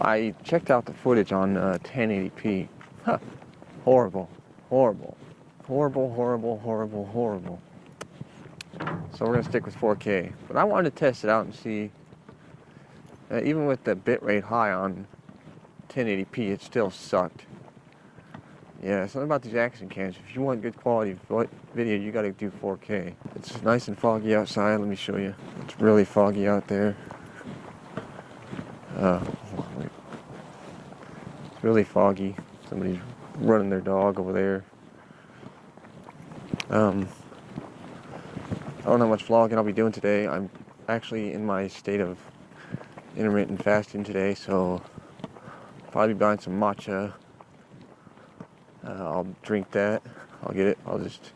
I checked out the footage on 1080p. Huh. Horrible. Horrible. Horrible, horrible, horrible, horrible. So we're going to stick with 4K. But I wanted to test it out and see, even with the bitrate high on 1080p, it still sucked. Yeah, something about these action cams. If you want good quality video, you got to do 4K. It's nice and foggy outside. Let me show you. It's really foggy out there. It's really foggy. Somebody's running their dog over there. I don't know how much vlogging I'll be doing today. I'm actually in my state of intermittent fasting today, so I'll probably be buying some matcha. I'll drink that. I'll get it. I'll just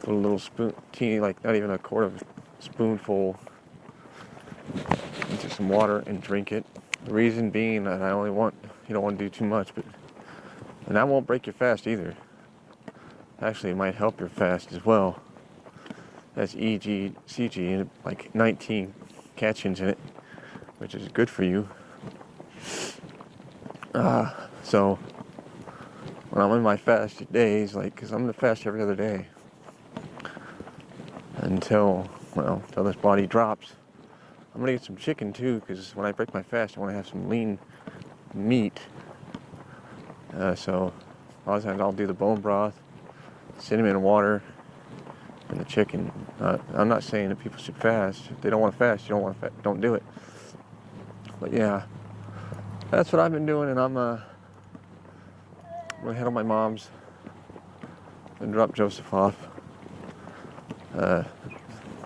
put a little spoon, teeny, like not even a quarter of a spoonful into some water and drink it. The reason being that I only want, you don't want to do too much, and that won't break your fast either. Actually, it might help your fast as well. That's EGCG and like 19 catechins in it, which is good for you. So when I'm in my fast days, because I'm gonna fast every other day until this body drops. I'm gonna get some chicken too, because when I break my fast, I want to have some lean meat. So a lot of times I'll do the bone broth, cinnamon water, and the chicken. I'm not saying that people should fast. If they don't want to fast, you don't want to don't do it. But yeah, that's what I've been doing, and I'm gonna head on my mom's and drop Joseph off.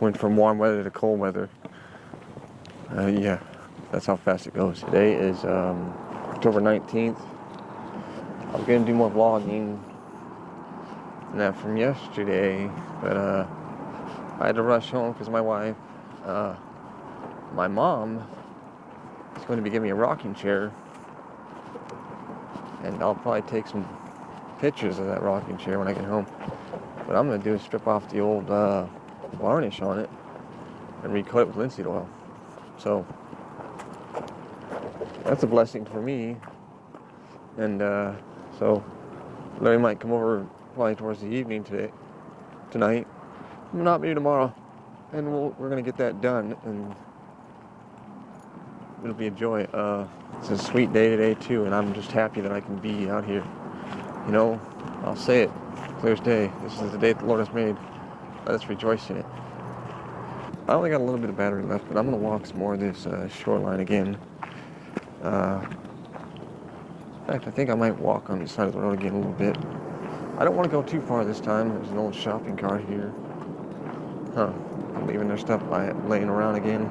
Went from warm weather to cold weather. Yeah, that's how fast it goes. Today is October 19th. I was gonna do more vlogging than that from yesterday, but I had to rush home because my wife, my mom, is going to be giving me a rocking chair, and I'll probably take some pictures of that rocking chair when I get home. What I'm going to do is strip off the old varnish on it and recoat it with linseed oil. So that's a blessing for me, and so Larry might come over probably towards the evening tonight, not maybe tomorrow, and we're gonna get that done, and it'll be a joy. It's a sweet day today too, and I'm just happy that I can be out here. You know, I'll say it clear as day. This is the day the Lord has made. Let us rejoice in it. I only got a little bit of battery left, but I'm gonna walk some more of this shoreline again. In fact, I think I might walk on the side of the road again a little bit. I don't want to go too far this time. There's an old shopping cart here. I'm leaving their stuff laying around again.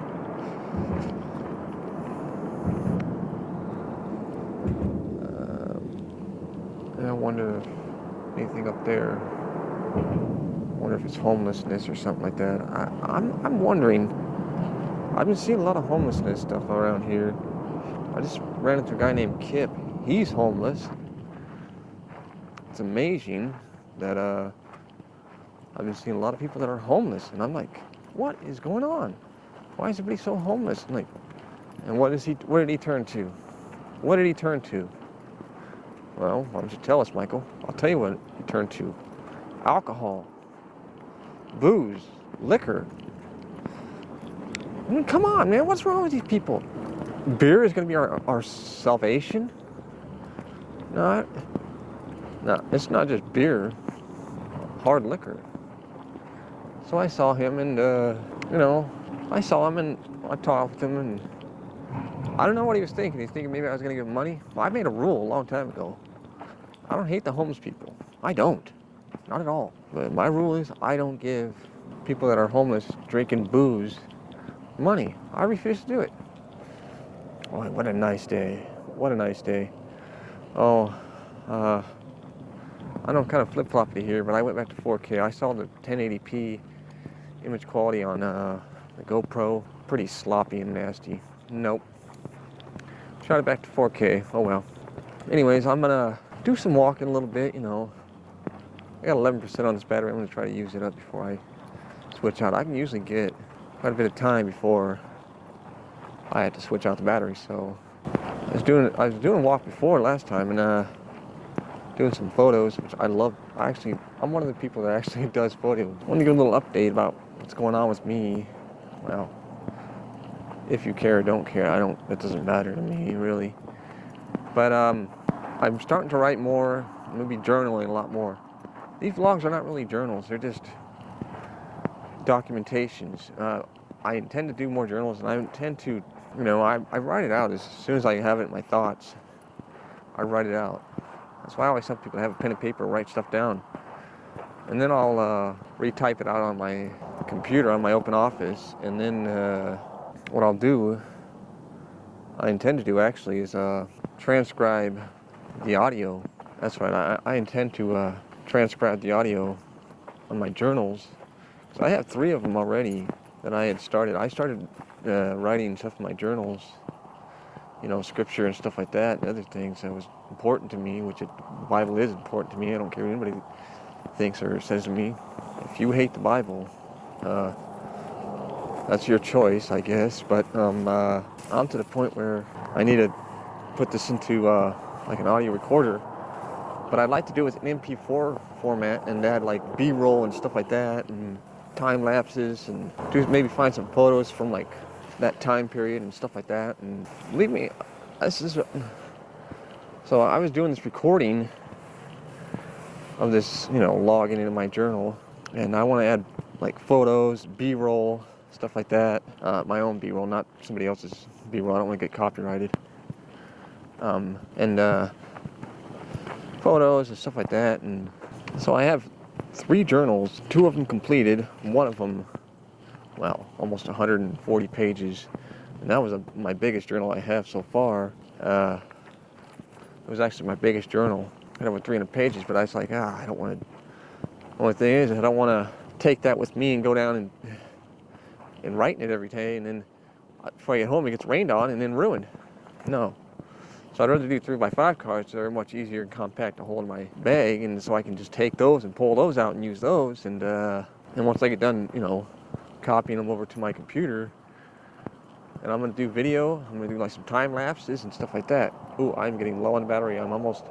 I wonder if anything up there. I wonder if it's homelessness or something like that. I'm wondering. I've been seeing a lot of homelessness stuff around here. I just ran into a guy named Kip. He's homeless. It's amazing that I've been seeing a lot of people that are homeless, and I'm like, what is going on? Why is everybody so homeless? And where did he turn to? What did he turn to? Well, why don't you tell us, Michael? I'll tell you what he turned to. Alcohol, booze, liquor. I mean, come on, man, what's wrong with these people? Beer is going to be our salvation? No, it's not just beer, hard liquor. So I saw him, and I talked with him, and I don't know what he was thinking. He's thinking maybe I was going to give him money. Well, I made a rule a long time ago. I don't hate the homeless people. I don't. Not at all. But my rule is I don't give people that are homeless drinking booze money. I refuse to do it. Boy, what a nice day. What a nice day. Oh, I know I'm kind of flip-floppy here, but I went back to 4K. I saw the 1080p image quality on the GoPro. Pretty sloppy and nasty. Nope. Tried it back to 4K. Oh well. Anyways, I'm gonna do some walking a little bit, I got 11% on this battery. I'm gonna try to use it up before I switch out. I can usually get quite a bit of time before I have to switch out the battery, so I was doing a walk before last time, and doing some photos, which I love. I'm one of the people that actually does photos. I want to give a little update about what's going on with me. Well, if you care or don't care, it doesn't matter to me, really. But I'm starting to write more. I'm going to be journaling a lot more. These vlogs are not really journals. They're just documentations. I intend to do more journals, and I intend to, I write it out as soon as I have it in my thoughts. I write it out. That's why I always tell people to have a pen and paper, write stuff down. And then I'll retype it out on my computer, on my open office. And then what I'll do, I intend to do actually, is transcribe the audio. That's right, I intend to transcribe the audio on my journals. So I have 3 of them already that I had started. I started writing stuff in my journals, scripture and stuff like that, and other things that was important to me, which the Bible is important to me. I don't care what anybody thinks or says to me. If you hate the Bible, that's your choice, I guess. But I'm to the point where I need to put this into like an audio recorder. But I'd like to do it with an MP4 format and add like B-roll and stuff like that, and time lapses, and maybe find some photos from like that time period and stuff like that. And believe me, so I was doing this recording of this, logging into my journal, and I want to add like photos, B-roll, stuff like that. My own B-roll, not somebody else's B-roll. I don't want to get copyrighted. And photos and stuff like that. And so I have 3 journals, 2 of them completed, one of them, almost 140 pages. And that was my biggest journal I have so far. It was actually my biggest journal. I had over 300 pages, but I was like, I don't want to. The only thing is, I don't want to take that with me and go down and writing it every day, and then before I get home, it gets rained on and then ruined. No. So I'd rather do 3x5 cards. They're much easier and compact to hold in my bag, and so I can just take those and pull those out and use those. And once I get done, copying them over to my computer, and I'm going to do video. I'm going to do like some time lapses and stuff like that. Ooh, I'm getting low on battery. I'm almost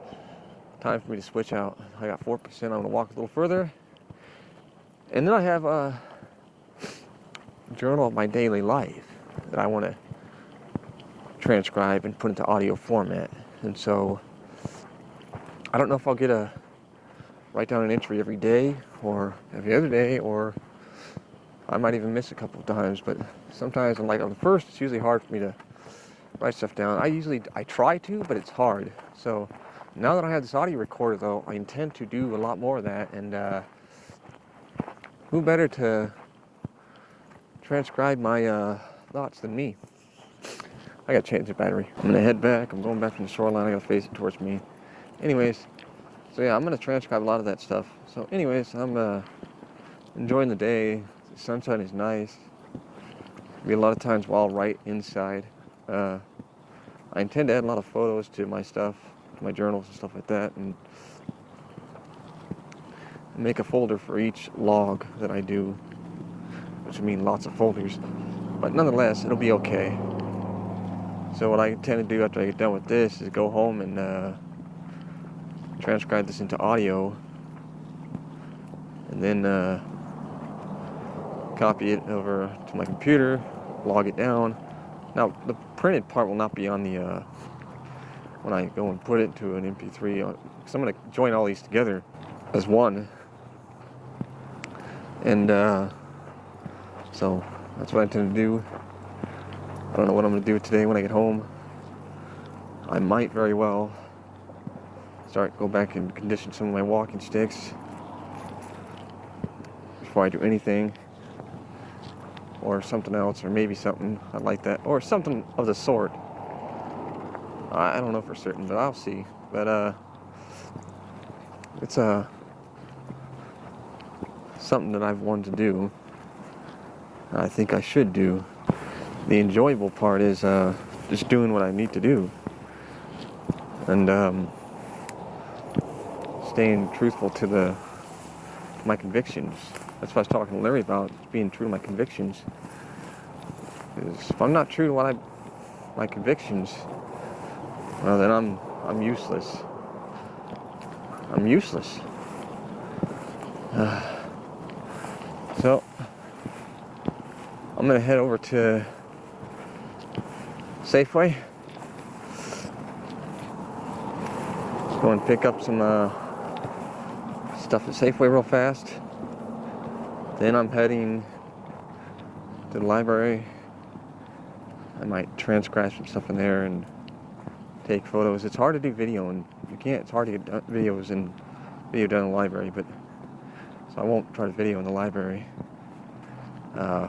time for me to switch out. I got 4%. I'm going to walk a little further. And then I have a journal of my daily life that I want to transcribe and put into audio format. And so I don't know if I'll get write down an entry every day or every other day, or I might even miss a couple of times. But sometimes, on the first, it's usually hard for me to write stuff down. I try to, but it's hard. So now that I have this audio recorder, though, I intend to do a lot more of that. And who better to transcribe my thoughts than me? I gotta change the battery. I'm gonna head back. I'm going back from the shoreline. I gotta face it towards me. Anyways, so yeah, I'm gonna transcribe a lot of that stuff. So anyways, I'm enjoying the day. The sunshine is nice. Be a lot of times while I'll write inside. I intend to add a lot of photos to my stuff, to my journals and stuff like that, and make a folder for each log that I do, which would mean lots of folders. But nonetheless, it'll be okay. So what I intend to do after I get done with this is go home and transcribe this into audio, and then copy it over to my computer, log it down. Now, the printed part will not be on the, when I go and put it into an MP3, because I'm going to join all these together as one. And so that's what I intend to do. I don't know what I'm going to do today when I get home. I might very well go back and condition some of my walking sticks before I do anything, or something else, or maybe something like that, or something of the sort. I don't know for certain, but I'll see. But it's something that I've wanted to do. I think I should do. The enjoyable part is just doing what I need to do, and staying truthful to my convictions. That's what I was talking to Larry about, being true to my convictions. Because if I'm not true to my convictions, well, then I'm useless. I'm useless. So I'm gonna head over to Safeway. Go and pick up some stuff at Safeway real fast. Then I'm heading to the library. I might transcribe some stuff in there and take photos. It's hard to do video, and you can't. It's hard to get video done in the library, but so I won't try to video in the library. I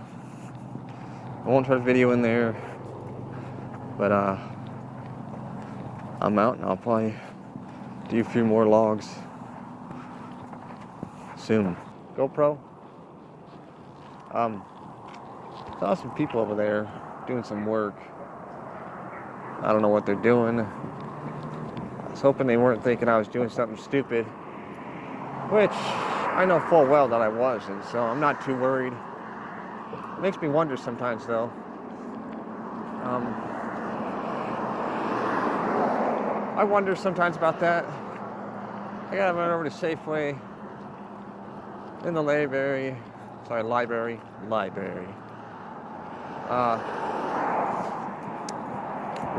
won't try to video in there, but I'm out, and I'll probably do a few more logs soon. GoPro. Saw some people over there doing some work. I don't know what they're doing. I was hoping they weren't thinking I was doing something stupid, which I know full well that I wasn't, so I'm not too worried. It makes me wonder sometimes, though. I wonder sometimes about that. I gotta run over to Safeway in the library. Library. Library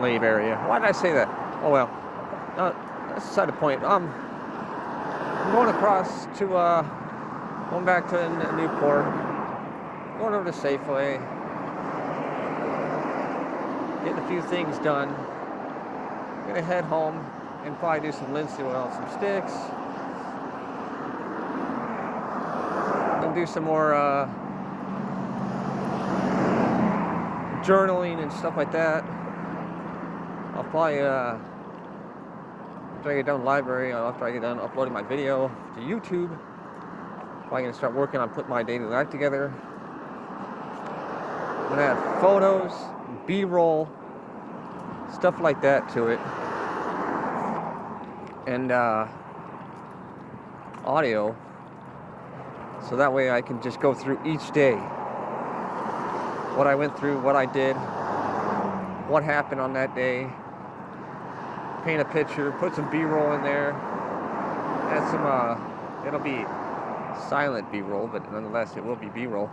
area. Why did I say that? Oh well. That's beside the point. I'm going across to going back to Newport. Going over to Safeway. Getting a few things done. Gonna head home and probably do some linseed oil, some sticks. And do some more journaling and stuff like that. I'll probably after I get done library, after I get done uploading my video to YouTube, probably gonna start working on putting my daily life together. I'm gonna add photos, B-roll, stuff like that to it, and audio, so that way I can just go through each day, what I went through, what I did, what happened on that day, paint a picture, put some B-roll in there, add some, it'll be silent B-roll, but nonetheless it will be B-roll.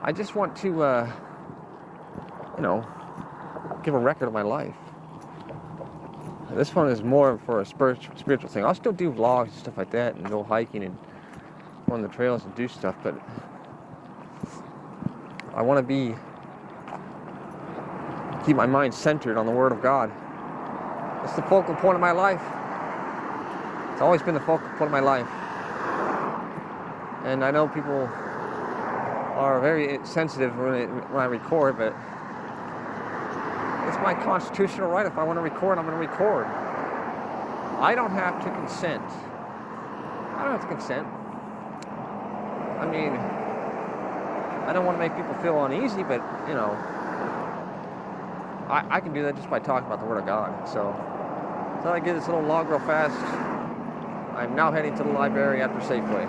I just want to, give a record of my life. This one is more for a spiritual thing. I'll still do vlogs and stuff like that, and go hiking and go on the trails and do stuff, but I want to keep my mind centered on the Word of God. It's the focal point of my life. It's always been the focal point of my life. And I know people are very sensitive when I record, but it's my constitutional right. If I want to record, I'm going to record. I don't have to consent. I don't have to consent. I mean, I don't want to make people feel uneasy, but, I can do that just by talking about the Word of God. So I get this little log real fast. I'm now heading to the library after Safeway.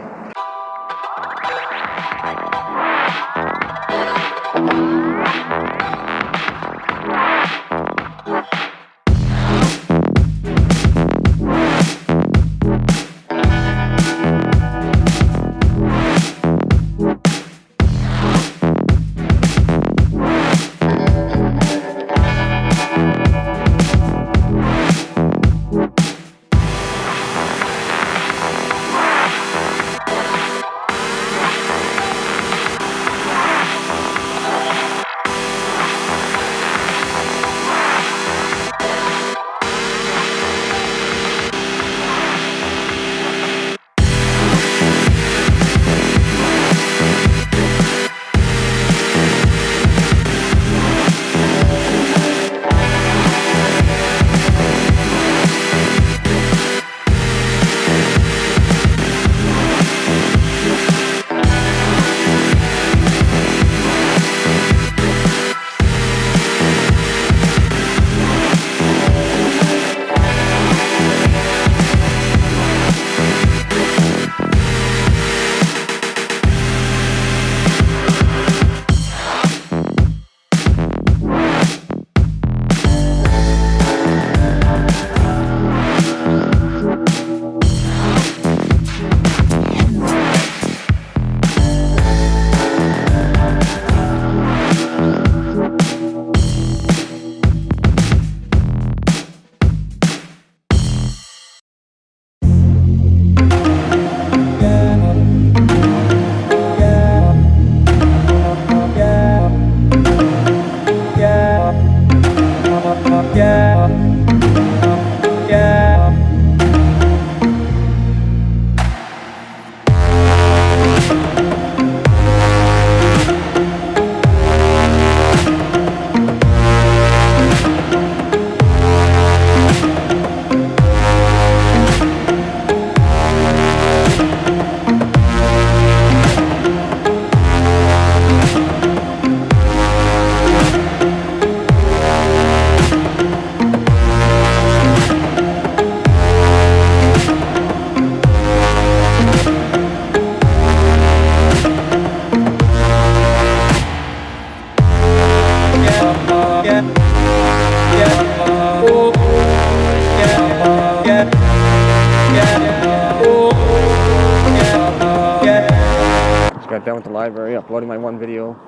got done with the library, uploading my one video,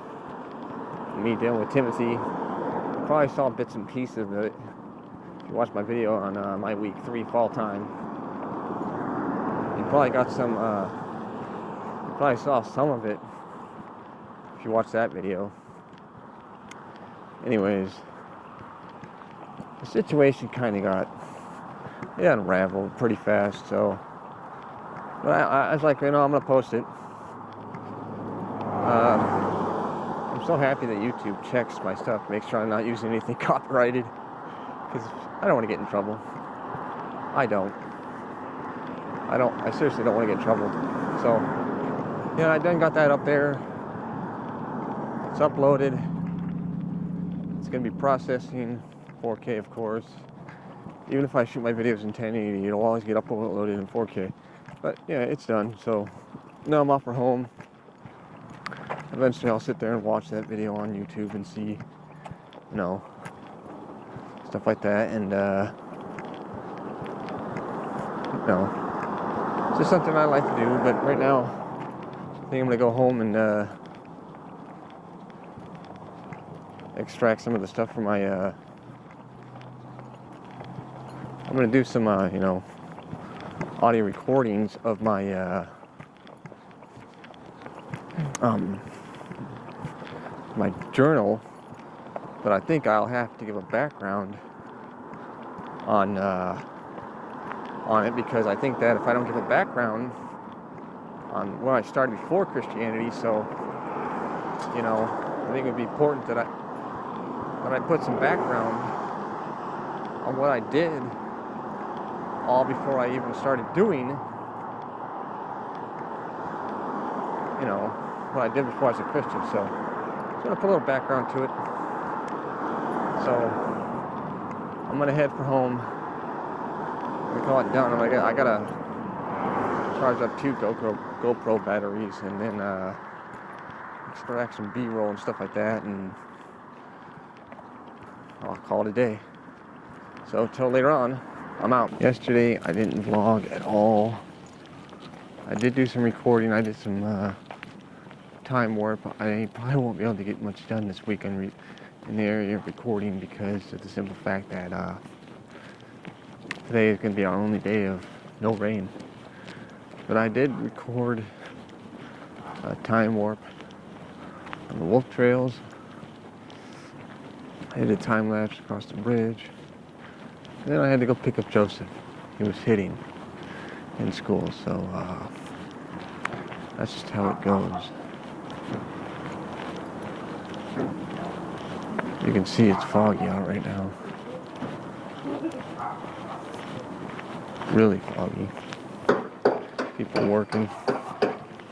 me dealing with Timothy. You probably saw bits and pieces of it if you watched my video on my week 3 fall time. You probably got some, you probably saw some of it if you watched that video. Anyways, the situation kind of it unraveled pretty fast, so but I was like, I'm gonna post it. I'm so happy that YouTube checks my stuff, makes sure I'm not using anything copyrighted, because I don't want to get in trouble. I seriously don't want to get in trouble. So, I done got that up there. It's uploaded. It's going to be processing 4K, of course. Even if I shoot my videos in 1080, it'll always get uploaded in 4K. But, it's done. So, now I'm off for home. Eventually, I'll sit there and watch that video on YouTube and see, stuff like that. And, it's just something I like to do. But right now, I think I'm going to go home and extract some of the stuff from my, I'm going to do some, audio recordings of my, my journal, but I think I'll have to give a background on it, because I think that if I don't give a background on where I started before Christianity, so, I think it would be important that I put some background on what I did all before I even started doing, what I did before I was a Christian. So I'm going to put a little background to it. So I'm going to head for home. I'm going to call it done. I got to charge up 2 GoPro batteries and then extract some B-roll and stuff like that, and I'll call it a day. So till later on, I'm out. Yesterday I didn't vlog at all. I did do some recording. I did some time warp. I probably won't be able to get much done this week in the area of recording, because of the simple fact that today is going to be our only day of no rain. But I did record a time warp on the wolf trails. I did a time lapse across the bridge. And then I had to go pick up Joseph. He was hitting in school, so that's just how it goes. You can see it's foggy out right now. Really foggy. People working.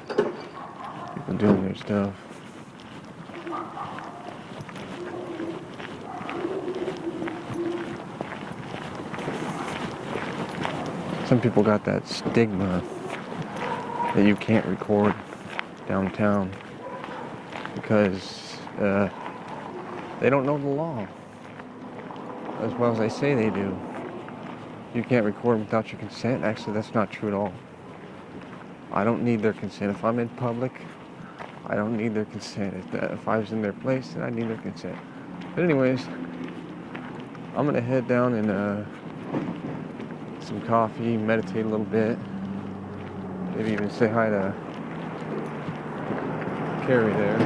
People doing their stuff. Some people got that stigma that you can't record downtown because they don't know the law as well as they say they do. You can't record without your consent. Actually, that's not true at all. I don't need their consent. If I'm in public, I don't need their consent. If I was in their place, then I need their consent. But anyways, I'm going to head down and some coffee, meditate a little bit, maybe even say hi to Carrie there.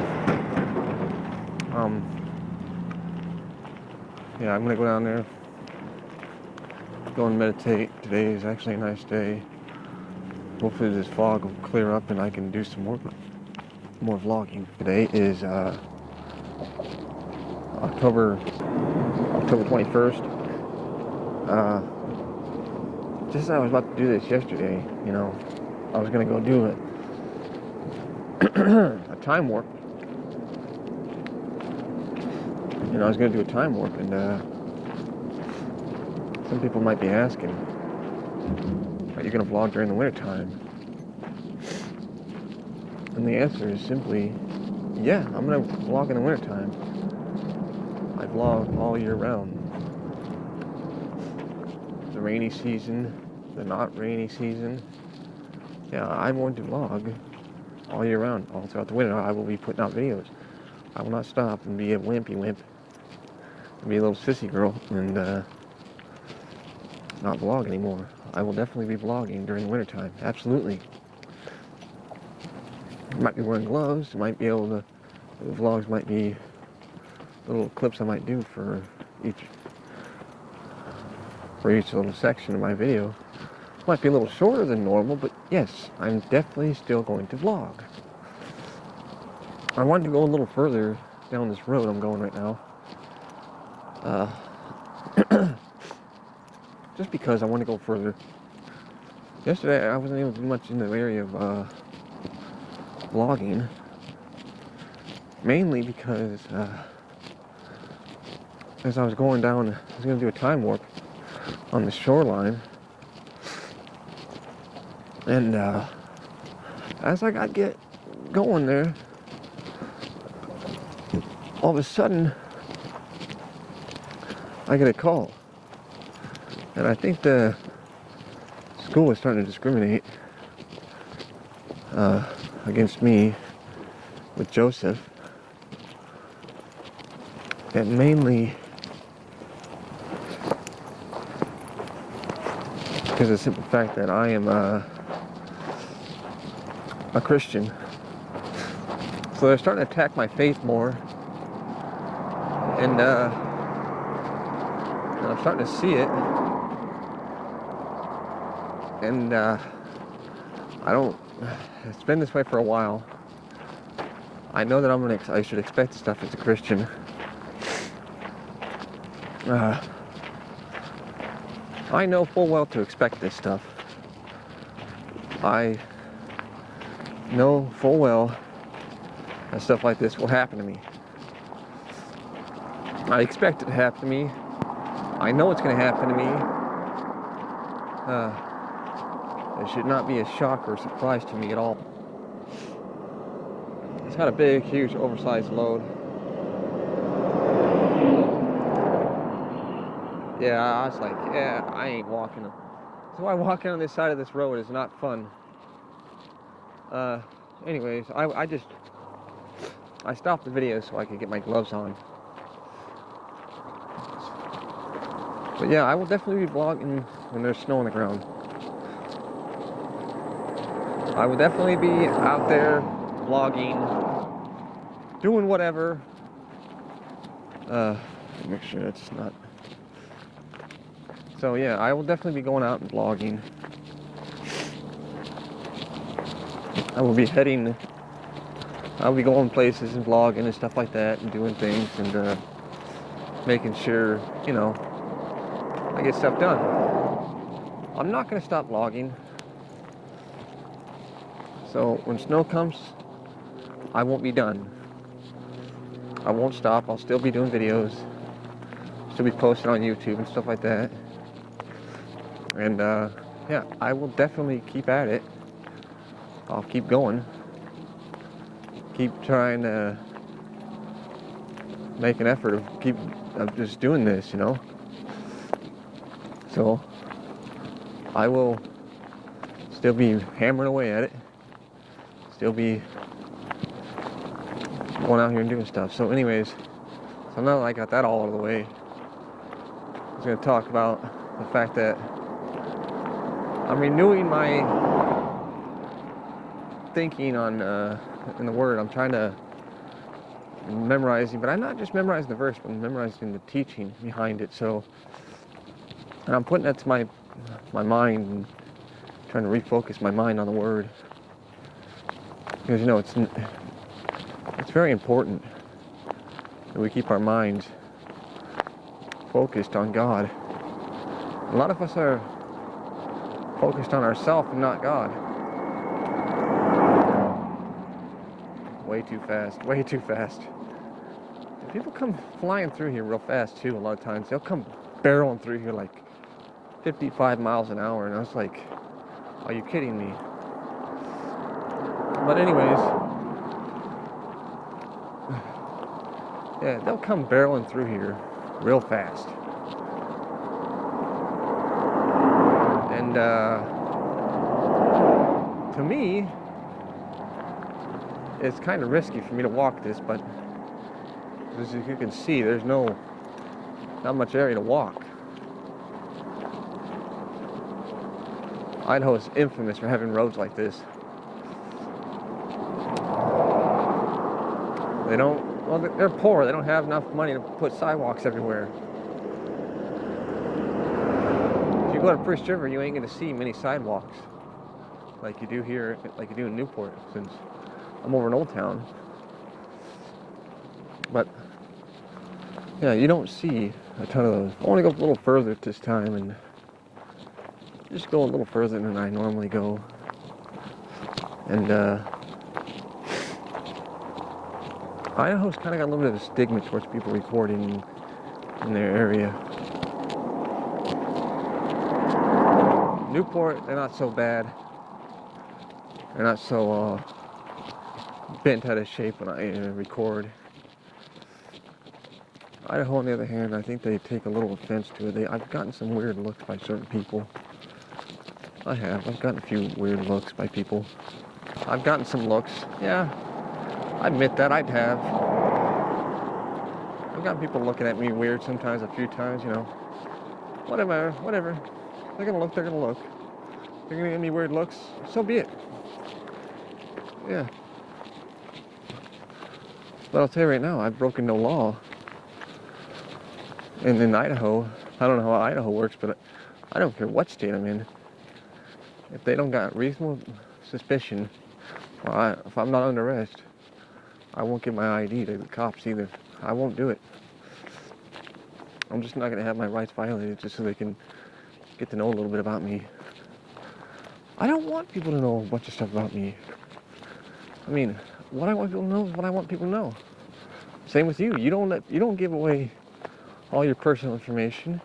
I'm gonna go down there, go and meditate. Today is actually a nice day. Hopefully this fog will clear up and I can do some more vlogging. Today is October 21st. Just as I was about to do this yesterday, I was gonna go do it. A time warp. I was gonna do a time warp, and some people might be asking, are you gonna vlog during the wintertime? And the answer is simply, yeah, I'm gonna vlog in the wintertime. I vlog all year round. The rainy season, the not rainy season. Yeah, I'm going to vlog all year round, all throughout the winter. I will be putting out videos. I will not stop and be a wimpy wimp, and be a little sissy girl, and not vlog anymore. I will definitely be vlogging during the wintertime. Absolutely. I might be wearing gloves. Might be able to. The vlogs might be little clips I might do for each little section of my video. Might be a little shorter than normal, but yes, I'm definitely still going to vlog. I wanted to go a little further down this road I'm going right now. Just because I want to go further. Yesterday I wasn't able to do much in the area of vlogging. Mainly because as I was going down, I was going to do a time warp on the shoreline. And as I got going there, all of a sudden I get a call. And I think the school was starting to discriminate against me with Joseph. And mainly because of the simple fact that I am a Christian. So they're starting to attack my faith more. And I'm starting to see it. And it's been this way for a while. I know that I should expect this stuff as a Christian. I know full well to expect this stuff. I know full well that stuff like this will happen to me. I expect it to happen to me. I know it's going to happen to me. It should not be a shock or a surprise to me at all. It's got a big, huge, oversized load. Yeah, I was like, yeah, I ain't walking. That's why walking on this side of this road is not fun. Anyways, I stopped the video so I could get my gloves on. But yeah, I will definitely be vlogging when there's snow on the ground. I will definitely be out there vlogging, doing whatever. Make sure it's not. So yeah, I will definitely be going out and vlogging. I'll be going places and vlogging and stuff like that, and doing things, and making sure, I get stuff done. I'm not going to stop vlogging. So when snow comes, I won't be done. I won't stop. I'll still be doing videos. Still be posting on YouTube and stuff like that. And yeah, I will definitely keep at it. I'll keep going. Keep trying to make an effort of just doing this, So I will still be hammering away at it. Still be going out here and doing stuff. So anyways, so now that I got that all out of the way, I was going to talk about the fact that I'm renewing my thinking on in the Word. I'm trying to memorizing, but I'm not just memorizing the verse, but I'm memorizing the teaching behind it. So, and I'm putting that to my mind and trying to refocus my mind on the Word, because it's very important that we keep our minds focused on God. A lot of us are focused on ourselves and not God. Way too fast. And people come flying through here real fast too. A lot of times they'll come barreling through here like 55 miles an hour, and I was like, are you kidding me? But anyways, yeah, they'll come barreling through here real fast. And to me, it's kind of risky for me to walk this, but as you can see, there's not much area to walk. Idaho is infamous for having roads like this. They're poor. They don't have enough money to put sidewalks everywhere. If you go to Priest River, you ain't gonna see many sidewalks like you do here, like you do in Newport, since I'm over in Oldtown. But yeah, you don't see a ton of those. I want to go a little further this time and just go a little further than I normally go. And Idaho's kind of got a little bit of a stigma towards people recording in their area. Newport, they're not so bad. They're not so bent out of shape when I record. Idaho, on the other hand, I think they take a little offense to it. I've gotten some weird looks by certain people. I've gotten a few weird looks by people. I've gotten some looks, yeah. I admit that I've gotten people looking at me weird sometimes, a few times, you know. Whatever. They're gonna look. They're gonna give me weird looks. So be it. Yeah. But I'll tell you right now, I've broken no law. And in Idaho, I don't know how Idaho works, but I don't care what state I'm in. If they don't got reasonable suspicion, well, if I'm not under arrest, I won't give my ID to the cops either. I won't do it. I'm just not going to have my rights violated just so they can get to know a little bit about me. I don't want people to know a bunch of stuff about me. I mean, what I want people to know is what I want people to know. Same with you. You don't give away all your personal information,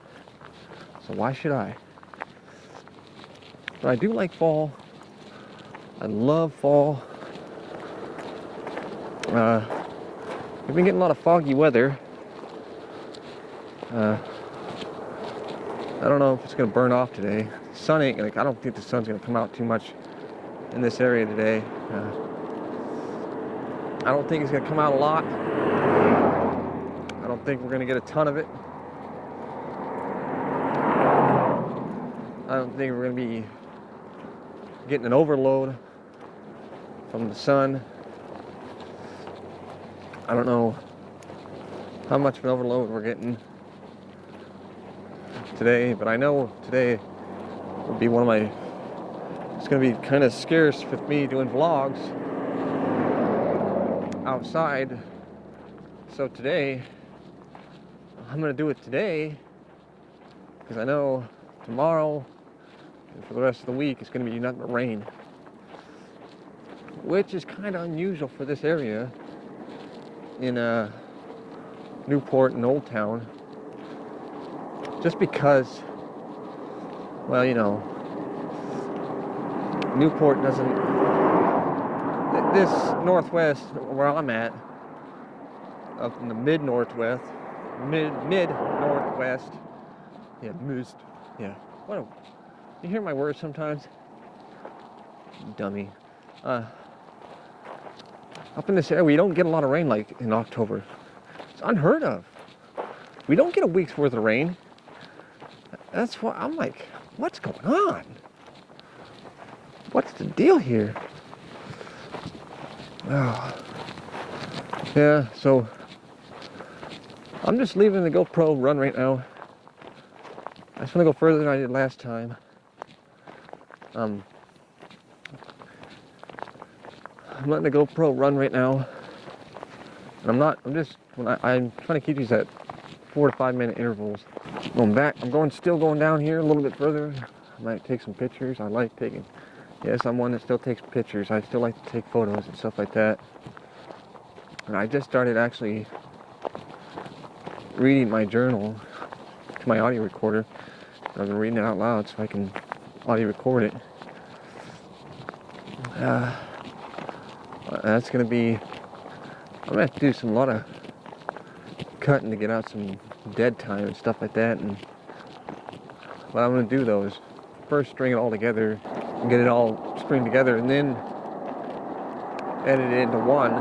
so why should I? But I do like fall. I love fall. We've been getting a lot of foggy weather. I don't know if it's gonna burn off today. Sun ain't gonna. I don't think the sun's gonna come out too much in this area today. I don't think it's gonna come out a lot. I don't think we're gonna get a ton of it. I don't think we're gonna be getting an overload from the sun. I don't know how much of an overload we're getting today, but I know today will be it's gonna be kind of scarce with me doing vlogs outside. So today, I'm gonna do it today because I know tomorrow and for the rest of the week it's gonna be nothing but rain, which is kind of unusual for this area in Newport and Oldtown, just because, well, you know, Newport doesn't, this northwest where I'm at, up in the mid-northwest, yeah, you hear my words sometimes? Dummy. Up in this area, we don't get a lot of rain like in October. It's unheard of. We don't get a week's worth of rain. That's why I'm like, what's going on? What's the deal here? Oh. Yeah, so I'm just leaving the GoPro run right now. I just want to go further than I did last time. I'm letting the GoPro run right now. And I'm trying to keep these at 4 to 5 minute intervals. Going back, still going down here a little bit further. I might take some pictures. Yes, I'm one that still takes pictures. I still like to take photos and stuff like that. And I just started actually reading my journal to my audio recorder. I've been reading it out loud so I can audio record it. That's gonna be, I'm gonna have to do a lot of cutting to get out some dead time and stuff like that. And what I'm gonna do though is first string it all together and get it all stringed together, and then edit it into one,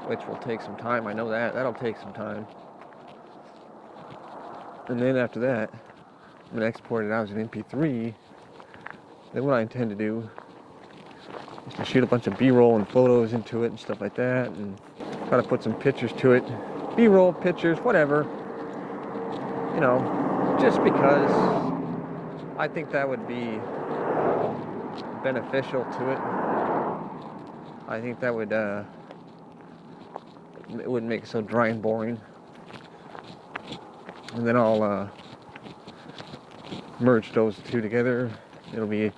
which will take some time. I know that. That'll take some time. And then after that, I'm going to export it out as an MP3. Then what I intend to do is to shoot a bunch of B-roll and photos into it and stuff like that, and try to put some pictures to it. B-roll, pictures, whatever. You know, just because I think that would be beneficial to it. I think that would, it wouldn't make it so dry and boring. And then I'll merge those two together. It'll be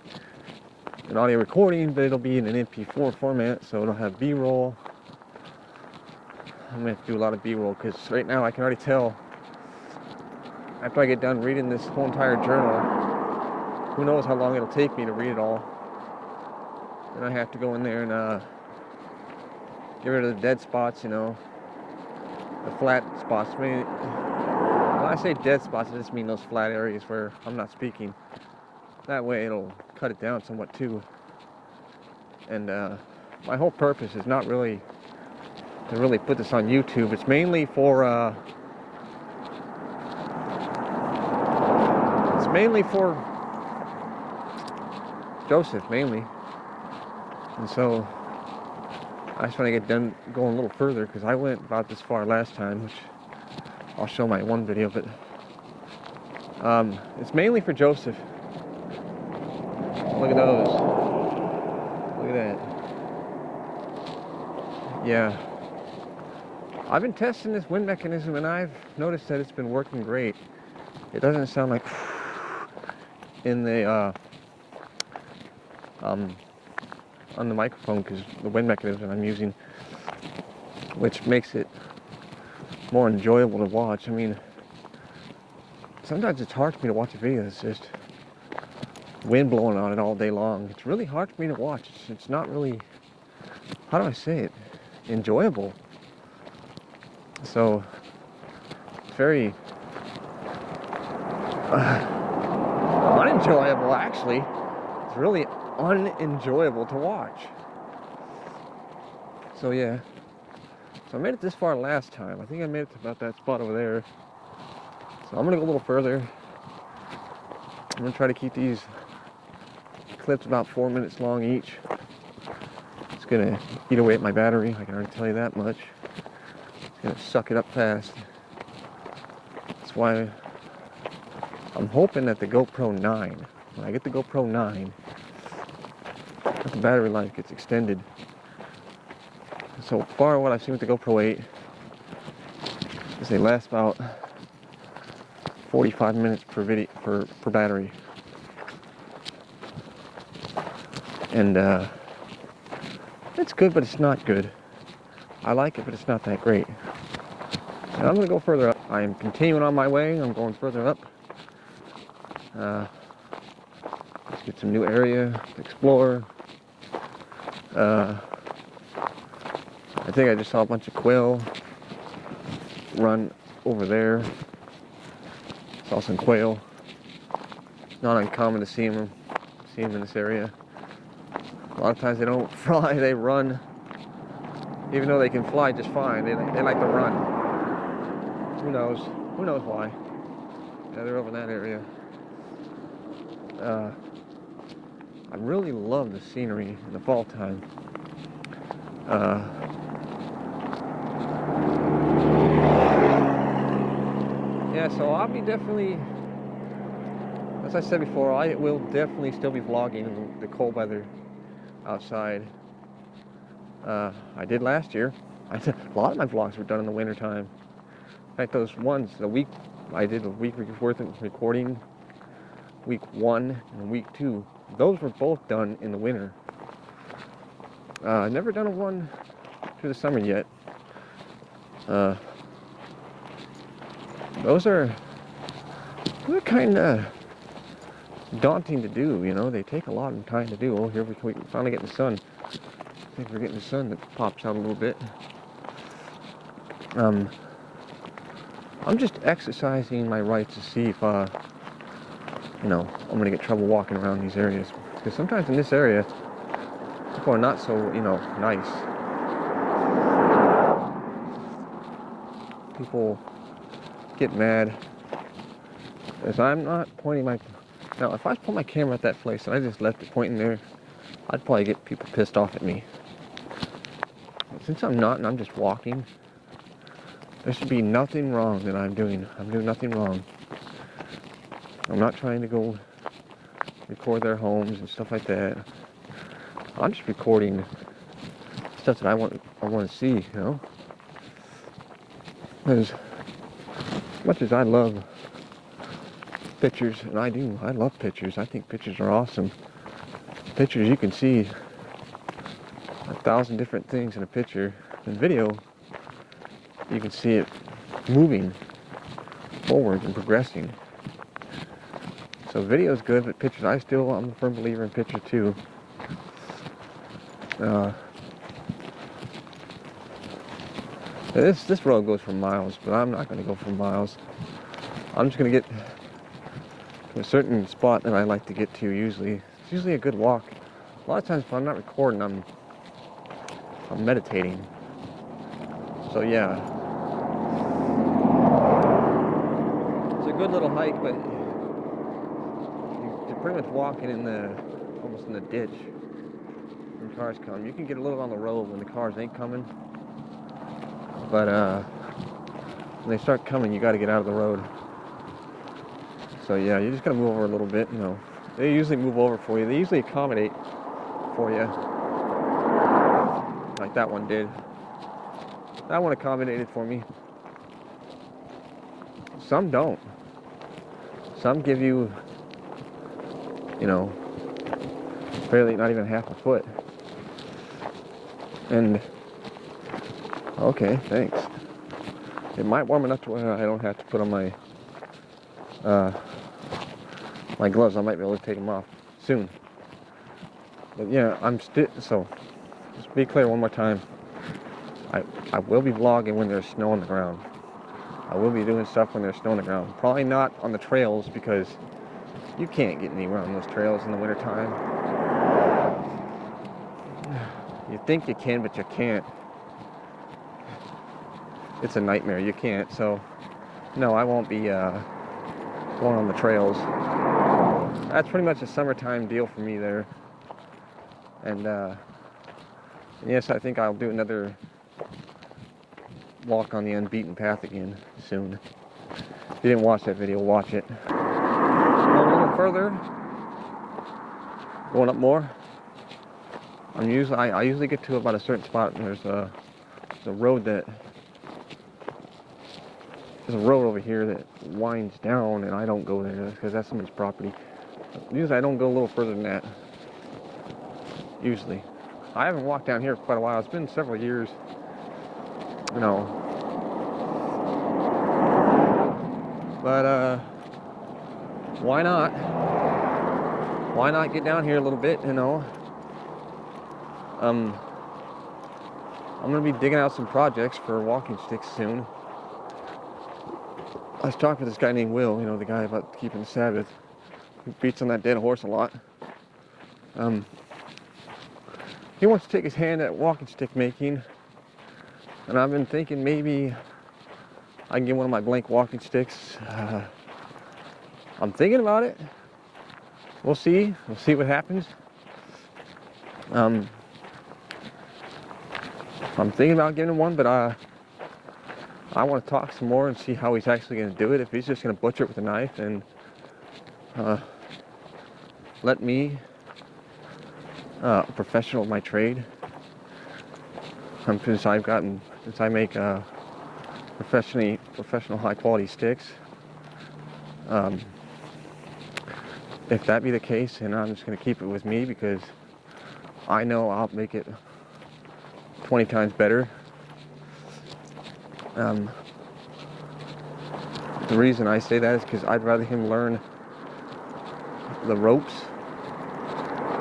an audio recording, but it'll be in an MP4 format, so it'll have B-roll. I'm gonna have to do a lot of B-roll because right now I can already tell, after I get done reading this whole entire journal, who knows how long it'll take me to read it all. Then I have to go in there and get rid of the dead spots, you know, the flat spots. I mean, when I say dead spots, I just mean those flat areas where I'm not speaking. That way it'll cut it down somewhat too. And my whole purpose is not really to really put this on YouTube. It's mainly for Joseph, mainly. And so I just want to get done going a little further because I went about this far last time, which I'll show my one video, but it's mainly for Joseph. Look at those. Look at that. Yeah. I've been testing this wind mechanism and I've noticed that it's been working great. It doesn't sound like in the on the microphone because the wind mechanism I'm using, which makes it more enjoyable to watch. I mean, sometimes it's hard for me to watch a video that's just wind blowing on it all day long. It's really hard for me to watch. It's not really, how do I say it, enjoyable. So it's very unenjoyable, actually. It's really unenjoyable to watch. So yeah, so I made it this far last time. I think I made it to about that spot over there. So I'm gonna go a little further. I'm gonna try to keep these clips about 4 minutes long each. It's gonna eat away at my battery, I can already tell you that much. It's gonna suck it up fast. That's why I'm hoping that the GoPro 9, when I get the GoPro 9, that the battery life gets extended. So far what I've seen with the GoPro 8 is they last about 45 minutes per video per battery. And it's good, but it's not good. I like it, but it's not that great. And I'm gonna go further up. I am continuing on my way. I'm going further up. Let's get some new area to explore. I think I just saw a bunch of quail run over there. Saw some quail. Not uncommon to see them in this area. A lot of times they don't fly, they run. Even though they can fly just fine, they like to run. Who knows? Who knows why? Yeah, they're over in that area. I really love the scenery in the fall time. Yeah, so I'll be definitely, as I said before, I will definitely still be vlogging the cold weather outside. I did last year. A lot of my vlogs were done in the winter time. In fact, those ones, I did a week worth of recording, week 1 and week 2. Those were both done in the winter. I've never done a one through the summer yet. Those are kind of daunting to do, you know. They take a lot of time to do. Oh, here we finally get the sun. I think we're getting the sun that pops out a little bit. I'm just exercising my right to see if, I'm going to get trouble walking around these areas. Because sometimes in this area, people are not so, nice. People get mad as I'm not pointing my... Now, if I put my camera at that place and I just left it pointing there, I'd probably get people pissed off at me. But since I'm not and I'm just walking, there should be nothing wrong that I'm doing. I'm doing nothing wrong. I'm not trying to go record their homes and stuff like that. I'm just recording stuff that I want to see, Because as much as I love pictures, and I love pictures. I think pictures are awesome. Pictures, you can see 1,000 different things in a picture. In video, you can see it moving forward and progressing. So video is good, but pictures, I'm a firm believer in pictures too. This road goes for miles, but I'm not going to go for miles. I'm just going to get to a certain spot that I like to get to usually. It's usually a good walk. A lot of times if I'm not recording, I'm meditating. So yeah. It's a good little hike, but you're pretty much walking almost in the ditch when cars come. You can get a little on the road when the cars ain't coming. But when they start coming, you got to get out of the road. So yeah, you just got to move over a little bit, They usually move over for you. They usually accommodate for you. Like that one did. That one accommodated for me. Some don't. Some give you, barely not even half a foot. And, okay, thanks. It might warm enough to where I don't have to put on my my gloves. I might be able to take them off soon. But yeah, so just be clear one more time. I will be vlogging when there's snow on the ground. I will be doing stuff when there's snow on the ground. Probably not on the trails because you can't get anywhere on those trails in the wintertime. You think you can, but you can't. It's a nightmare. You can't. So, no, I won't be going on the trails. That's pretty much a summertime deal for me there. And yes, I think I'll do another walk on the unbeaten path again soon. If you didn't watch that video, watch it. Go a little further. Going up more. I usually get to about a certain spot, and there's a road over here that winds down, and I don't go there because that's somebody's property. Usually I don't go a little further than that. Usually. I haven't walked down here for quite a while. It's been several years. But why not? Why not get down here a little bit, I'm gonna be digging out some projects for walking sticks soon. I was talking to this guy named Will, the guy about keeping the Sabbath. He beats on that dead horse a lot. He wants to take his hand at walking stick making, and I've been thinking maybe I can get one of my blank walking sticks. I'm thinking about it. We'll see. We'll see what happens. I'm thinking about getting one, but I want to talk some more and see how he's actually going to do it. If he's just going to butcher it with a knife and let me, a professional of my trade, since I make professional high quality sticks. If that be the case, then I'm just going to keep it with me because I know I'll make it 20 times better. The reason I say that is because I'd rather him learn the ropes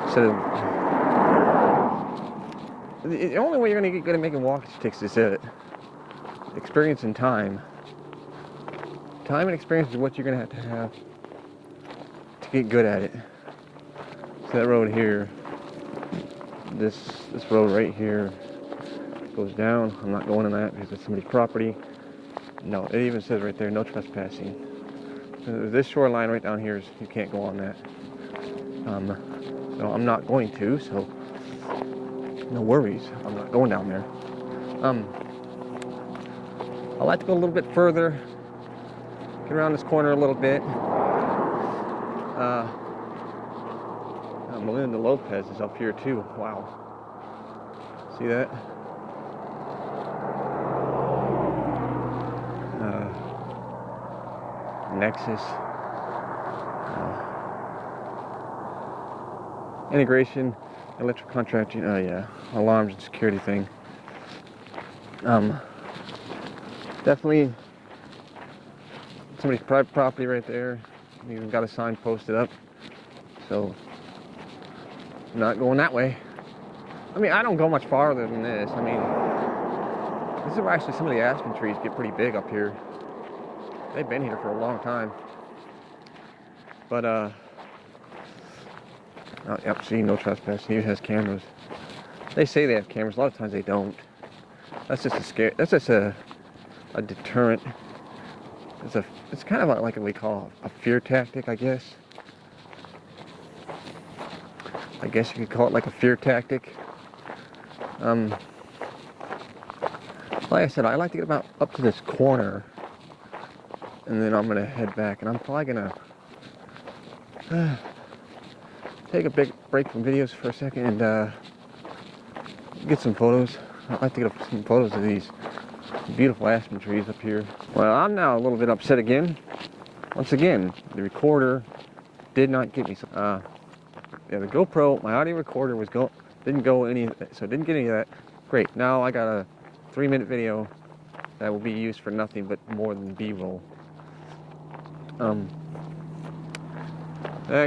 instead of... The only way you're going to get good at making walking sticks is experience and time. Time and experience is what you're going to have to get good at it. So that road here, this road right here goes down. I'm not going on that because it's somebody's property. No, it even says right there, no trespassing. This shoreline right down here is, you can't go on that. So I'm not going to, so no worries. I'm not going down there. I'd like to go a little bit further, get around this corner a little bit. Melinda Lopez is up here too. Wow. See that? Nexus. Integration, electric contracting. Oh yeah, alarms and security thing. Definitely somebody's private property right there. You even got a sign posted up. So, not going that way. I mean, I don't go much farther than this. I mean, this is where actually some of the aspen trees get pretty big up here. They've been here for a long time. But, oh, yep, see, no trespassing. He has cameras. They say they have cameras. A lot of times they don't. That's just a scare. That's just a deterrent. It's kind of like what we call a fear tactic, I guess. I guess you could call it like a fear tactic. Like I said, I like to get about up to this corner, and then I'm gonna head back, and I'm probably gonna take a big break from videos for a second and get some photos. I'd like to get some photos of these beautiful aspen trees up here. Well, I'm now a little bit upset again. Once again, the recorder did not give me some. Yeah, the GoPro, my audio recorder didn't get any of that. Great. Now I got a 3-minute video that will be used for nothing but more than B-roll. I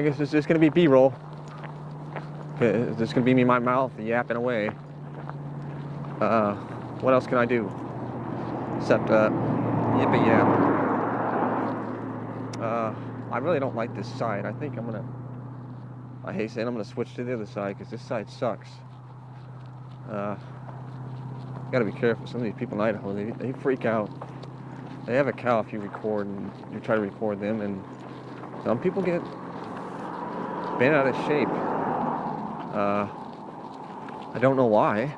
guess it's just gonna be B-roll. It's just gonna be me in my mouth yapping away. What else can I do? Except yippee yap. I really don't like this side. I think I hate saying I'm gonna switch to the other side because this side sucks. Gotta be careful. Some of these people in Idaho, they freak out. They have a cow if you record and you try to record them, and some people get bent out of shape. I don't know why.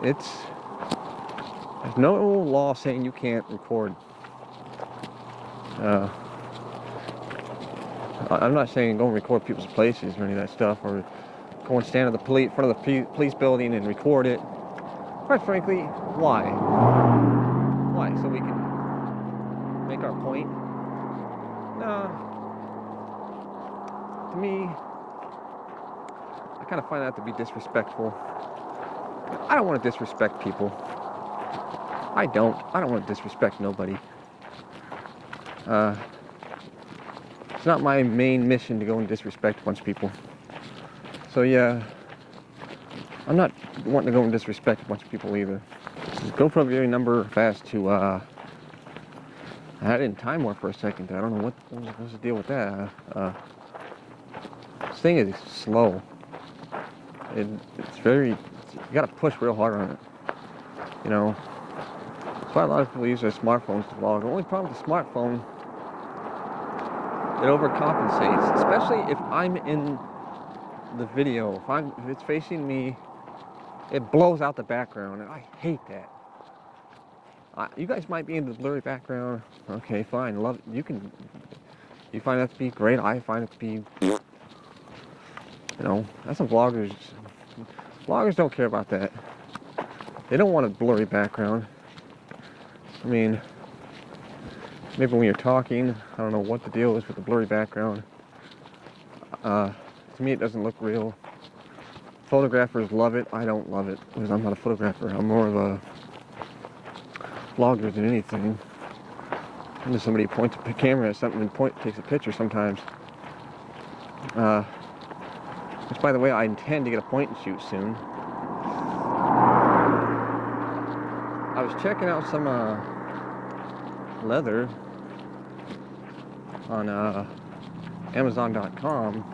There's no law saying you can't record. I'm not saying go and record people's places or any of that stuff, or go and stand in front of the police building and record it. Quite frankly, why? Why? So we can make our point? No. To me, I kind of find that to be disrespectful. I don't want to disrespect people. I don't want to disrespect nobody. It's not my main mission to go and disrespect a bunch of people. So yeah, I'm not wanting to go and disrespect a bunch of people either. GoPro video number fast to, I had it in time warp for a second. I don't know what was the deal with that. This thing is slow. It's very, you gotta push real hard on it. You know, that's why a lot of people use their smartphones to vlog. The only problem with the smartphone, it overcompensates, especially if I'm in the video. If it's facing me, it blows out the background, and I hate that. You guys might be in the blurry background. Okay, fine. Love it. You find that to be great. I find it to be, you know, that's some vloggers. Vloggers don't care about that. They don't want a blurry background. I mean, maybe when you're talking, I don't know what the deal is with the blurry background. To me, it doesn't look real. Photographers love it. I don't love it because I'm not a photographer. I'm more of a vlogger than anything. I'm just somebody who points a camera at something and takes a picture sometimes. Which, by the way, I intend to get a point and shoot soon. I was checking out some leather on Amazon.com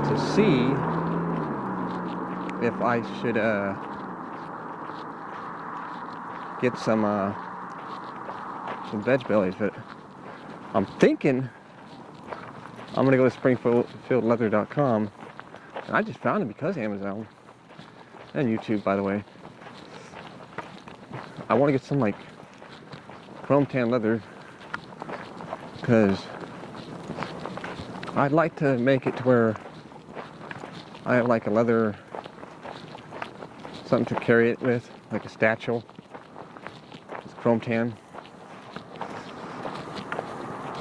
to see if I should get some veg bellies, but I'm thinking I'm gonna go to springfieldleather.com, and I just found it because of Amazon and YouTube, by the way. I want to get some like chrome tan leather because I'd like to make it to where I have like a leather, something to carry it with, like a satchel. It's chrome tan,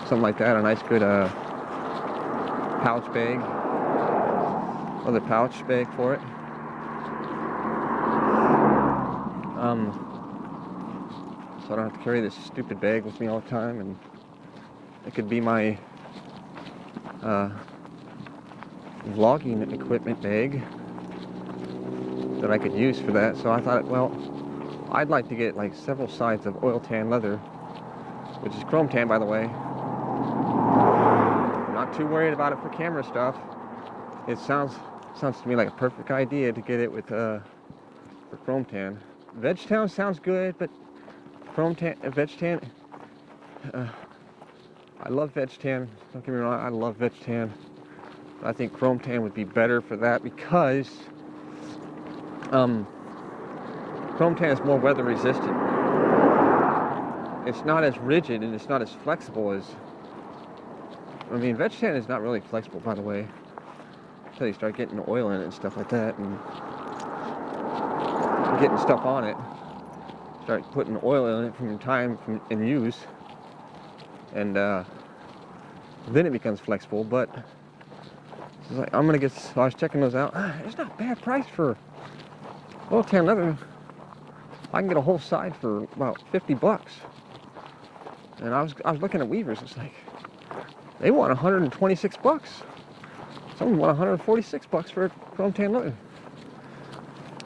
something like that. A nice good pouch bag, leather pouch bag for it. So I don't have to carry this stupid bag with me all the time, and it could be my vlogging equipment bag that I could use for that. So I thought, well, I'd like to get like several sides of oil tan leather, which is chrome tan, by the way. I'm not too worried about it for camera stuff. It sounds to me like a perfect idea to get it with for chrome tan. Veg tan sounds good, but chrome tan, veg tan. I love veg tan. Don't get me wrong, I love veg tan. I think chrome tan would be better for that because chrome tan is more weather resistant. It's not as rigid and it's not as flexible as, I mean, veg tan is not really flexible, by the way, until you start getting oil in it and stuff like that, and getting stuff on it. Start putting oil in it from time in use, and then it becomes flexible. But it's like, I'm gonna get. So I was checking those out. It's not a bad price for oil tan leather. I can get a whole side for about $50. And I was looking at weavers. It's like they want $126. Someone want $146 for chrome tan leather.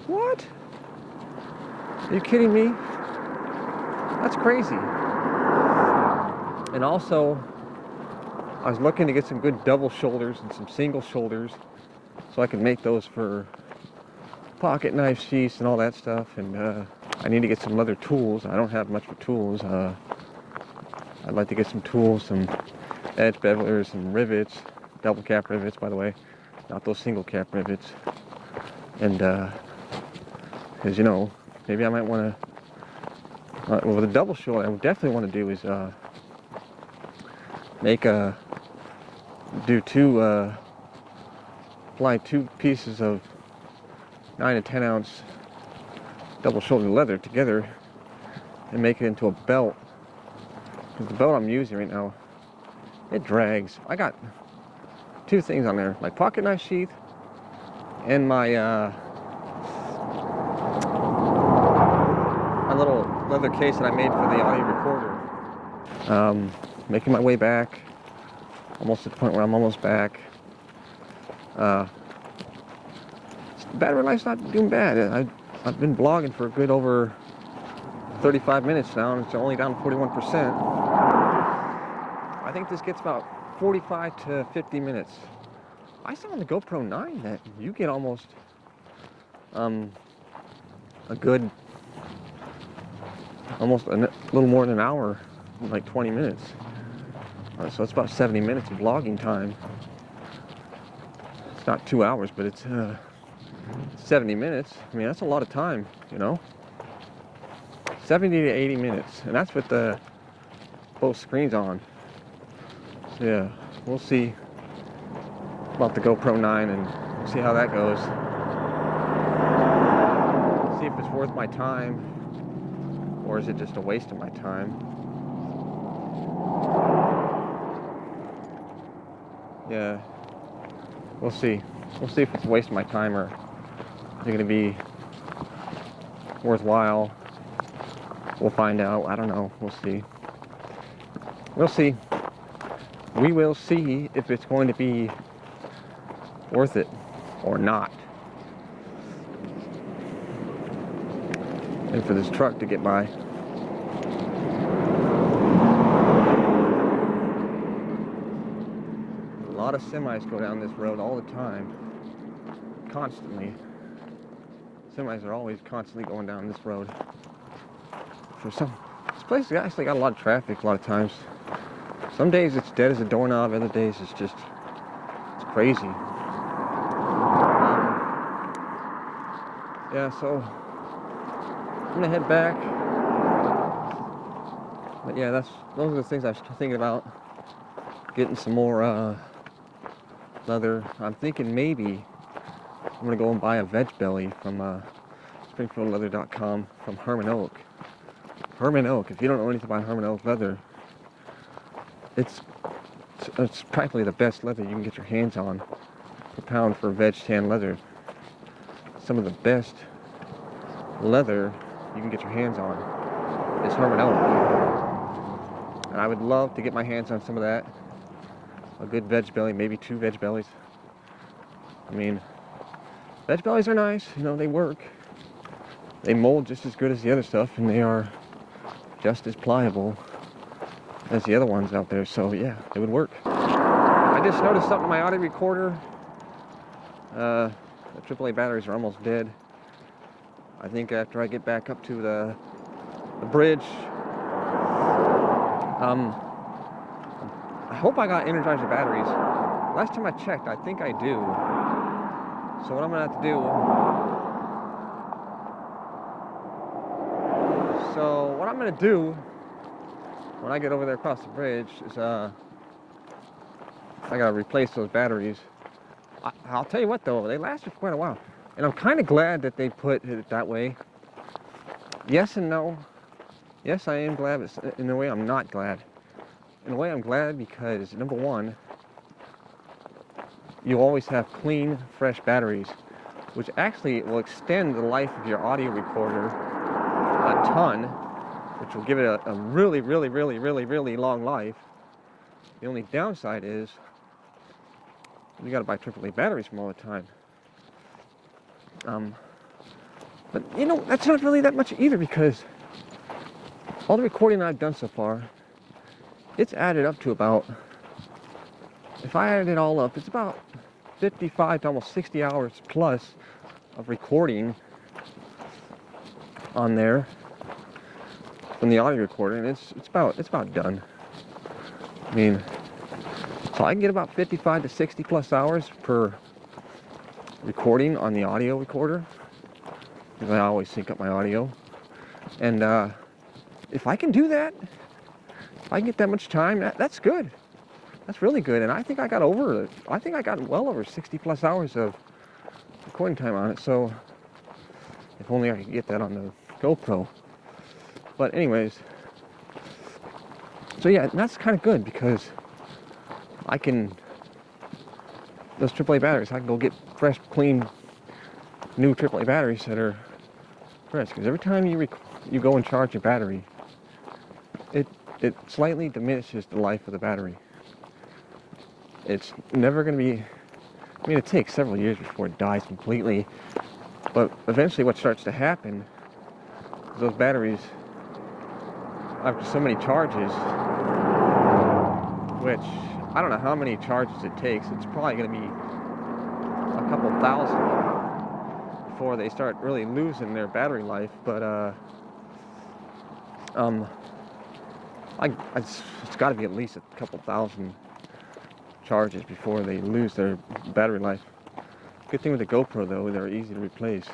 What? Are you kidding me? That's crazy. And also, I was looking to get some good double shoulders and some single shoulders so I could make those for pocket knife sheaths and all that stuff. And I need to get some leather tools. I don't have much for tools. I'd like to get some tools, some edge bevelers, some rivets, double cap rivets, by the way, not those single cap rivets. And because, you know, maybe I might want to, well, with a double shoulder, I would definitely want to do is apply 2 pieces of 9 to 10 ounce double shoulder leather together and make it into a belt. Because the belt I'm using right now, it drags. I got 2 things on there, my pocket knife sheath and my little leather case that I made for the audio recorder. Making my way back, almost at the point where I'm almost back. Battery life's not doing bad. I've been blogging for a good over 35 minutes now, and it's only down 41%. I think this gets about 45 to 50 minutes. I saw on the GoPro 9 that you get almost a good, almost a little more than an hour, like 20 minutes. So it's about 70 minutes of vlogging time. It's not 2 hours, but it's 70 minutes. I mean, that's a lot of time, you know? 70 to 80 minutes, and that's with both screens on. So yeah, we'll see about the GoPro 9 and see how that goes. See if it's worth my time, or is it just a waste of my time? Yeah, we'll see. We'll see if it's a waste of my time or is it going to be worthwhile. We'll find out. I don't know. We'll see. We'll see. We will see if it's going to be worth it or not. And for this truck to get by. A lot of semis go down this road all the time. Constantly. Semis are always constantly going down this road. This place actually got a lot of traffic a lot of times. Some days it's dead as a doorknob, other days it's crazy. Yeah, so I'm gonna head back. But yeah, those are the things I was thinking about. Getting some more leather. I'm thinking maybe I'm gonna go and buy a veg belly from SpringfieldLeather.com from Herman Oak. Herman Oak. If you don't know anything about Herman Oak leather, it's practically the best leather you can get your hands on per pound for veg tan leather. Some of the best leather you can get your hands on is Herman Oak. And I would love to get my hands on some of that. A good veg belly, maybe 2 veg bellies. I mean, veg bellies are nice, you know, they work. They mold just as good as the other stuff, and they are just as pliable as the other ones out there, so yeah, it would work. I just noticed something in my audio recorder. The AAA batteries are almost dead. I think after I get back up to the bridge, I hope I got Energizer batteries. Last time I checked, I think I do. So what I'm gonna have to do, when I get over there across the bridge is I gotta replace those batteries. I'll tell you what though, they lasted for quite a while. And I'm kind of glad that they put it that way. Yes and no. Yes, I am glad, but in a way I'm not glad. In a way I'm glad because, number one, you always have clean, fresh batteries, which actually will extend the life of your audio recorder a ton, which will give it a really, really, really, really, really long life. The only downside is you gotta buy AAA batteries from all the time. But you know, that's not really that much either, because all the recording I've done so far, it's added up to about, if I added it all up, it's about 55 to almost 60 hours plus of recording on there from the audio recorder, and it's about done. I mean, so I can get about 55 to 60 plus hours per recording on the audio recorder, because I always sync up my audio. And if I can do that, if I can get that much time, that's good. That's really good. And I think I got well over 60 plus hours of recording time on it. So if only I could get that on the GoPro. But anyways, so yeah, that's kind of good, because I can, those AAA batteries, I can go get fresh, clean, new AAA batteries that are fresh. Because every time you go and charge your battery, it slightly diminishes the life of the battery. It's never going to be, I mean, it takes several years before it dies completely, but eventually what starts to happen is those batteries, after so many charges, which I don't know how many charges it takes, it's probably going to be a couple thousand before they start really losing their battery life. But it's got to be at least a couple thousand charges before they lose their battery life. Good thing with the GoPro though, they're easy to replace.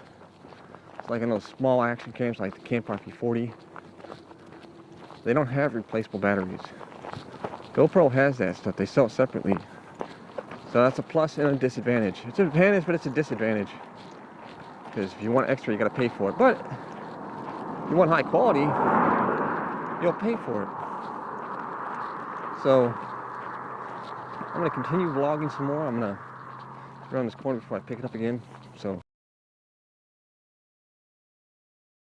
It's like in those small action cams like the Camp RP40, they don't have replaceable batteries. GoPro has that stuff, they sell it separately. So that's a plus and a disadvantage. It's an advantage, but it's a disadvantage, because if you want extra, you gotta pay for it. But if you want high quality, you'll pay for it. So I'm gonna continue vlogging some more. I'm gonna around this corner before I pick it up again. So